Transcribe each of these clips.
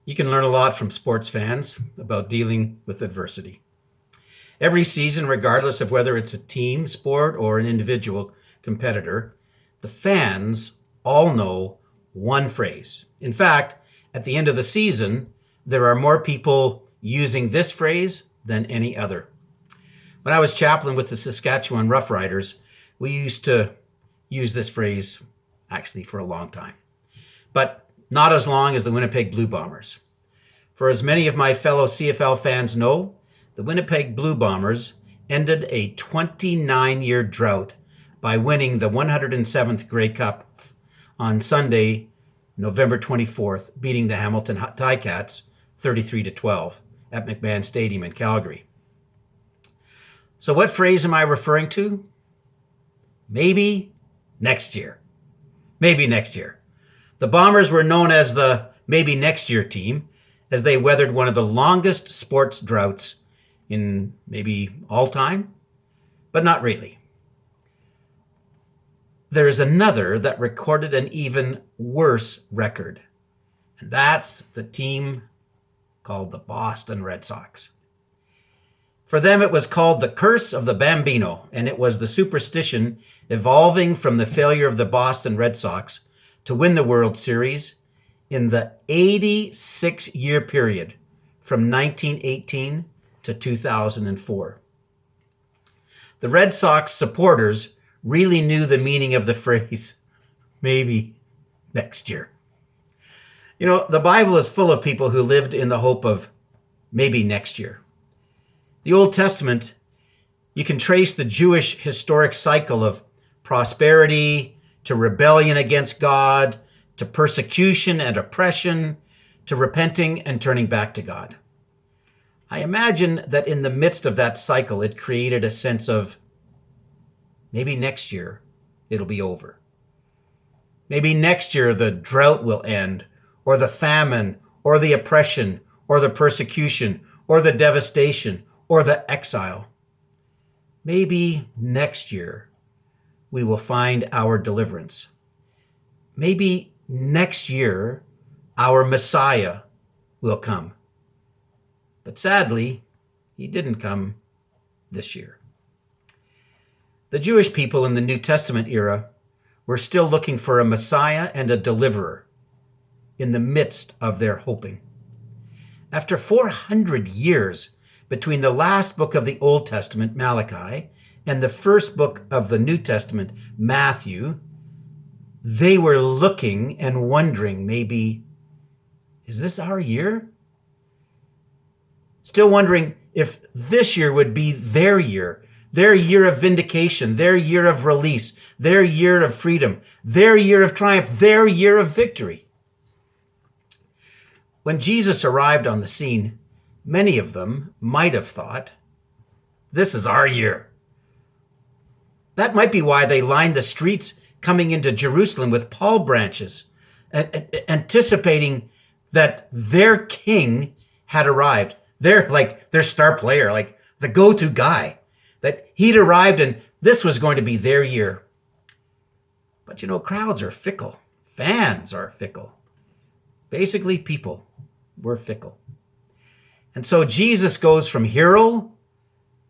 You can learn a lot from sports fans about dealing with adversity. Every season, regardless of whether it's a team sport or an individual competitor, the fans all know one phrase. In fact, at the end of the season, there are more people using this phrase than any other. When I was chaplain with the Saskatchewan Roughriders, we used to use this phrase actually for a long time, but not as long as the Winnipeg Blue Bombers. For as many of my fellow CFL fans know, the Winnipeg Blue Bombers ended a 29-year drought by winning the 107th Grey Cup on Sunday, November 24th, beating the Hamilton Ticats 33-12 at McMahon Stadium in Calgary. So what phrase am I referring to? Maybe next year. Maybe next year. The Bombers were known as the maybe next year team as they weathered one of the longest sports droughts in maybe all time, but not really. There is another that recorded an even worse record, and that's the team called the Boston Red Sox. For them, it was called the Curse of the Bambino, and it was the superstition evolving from the failure of the Boston Red Sox to win the World Series in the 86-year period from 1918 to 2004. The Red Sox supporters really knew the meaning of the phrase, maybe next year. You know, the Bible is full of people who lived in the hope of maybe next year. The Old Testament, you can trace the Jewish historic cycle of prosperity to rebellion against God, to persecution and oppression, to repenting and turning back to God. I imagine that in the midst of that cycle, it created a sense of maybe next year it'll be over. Maybe next year the drought will end, or the famine, or the oppression, or the persecution, or the devastation, or the exile. Maybe next year we will find our deliverance. Maybe next year our Messiah will come. But sadly, he didn't come this year. The Jewish people in the New Testament era were still looking for a Messiah and a deliverer in the midst of their hoping. After 400 years between the last book of the Old Testament, Malachi, and the first book of the New Testament, Matthew, they were looking and wondering, maybe, is this our year? Still wondering if this year would be their year of vindication, their year of release, their year of freedom, their year of triumph, their year of victory. When Jesus arrived on the scene, many of them might have thought, this is our year. That might be why they lined the streets coming into Jerusalem with palm branches, anticipating that their king had arrived. They're like their star player, like the go-to guy, that he'd arrived and this was going to be their year. But you know, crowds are fickle. Fans are fickle. Basically, people were fickle. And so Jesus goes from hero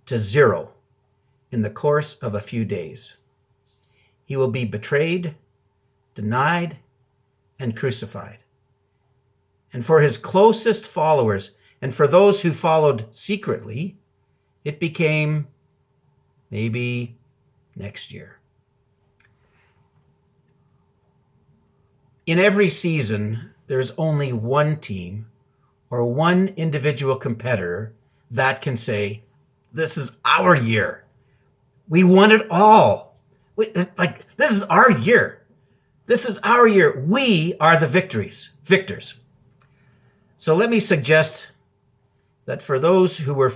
to zero in the course of a few days. He will be betrayed, denied, and crucified. And for his closest followers, and for those who followed secretly, it became maybe next year. In every season, there's only one team or one individual competitor that can say, this is our year. We won it all. This is our year. This is our year. We are the victors. So let me suggest that for those who were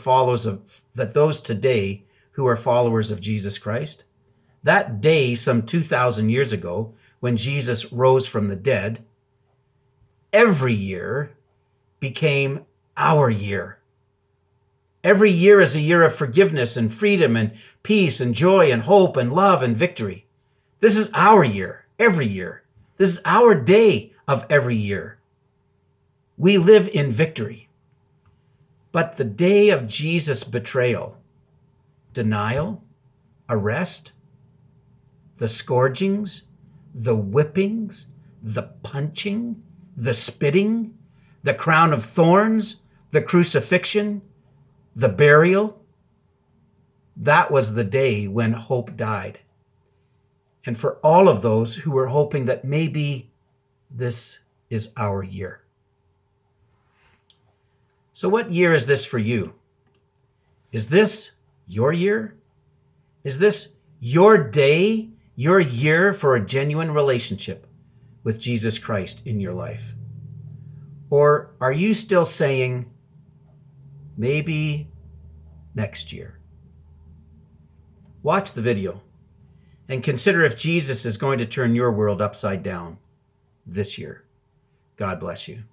those today who are followers of Jesus Christ, that day some 2,000 years ago when Jesus rose from the dead, every year became our year. Every year is a year of forgiveness and freedom and peace and joy and hope and love and victory. This is our year, every year. This is our day of every year. We live in victory. But the day of Jesus' betrayal, denial, arrest, the scourgings, the whippings, the punching, the spitting, the crown of thorns, the crucifixion, the burial, that was the day when hope died. And for all of those who were hoping that maybe this is our year. So what year is this for you? Is this your year? Is this your day, your year for a genuine relationship with Jesus Christ in your life? Or are you still saying, maybe next year? Watch the video and consider if Jesus is going to turn your world upside down this year. God bless you.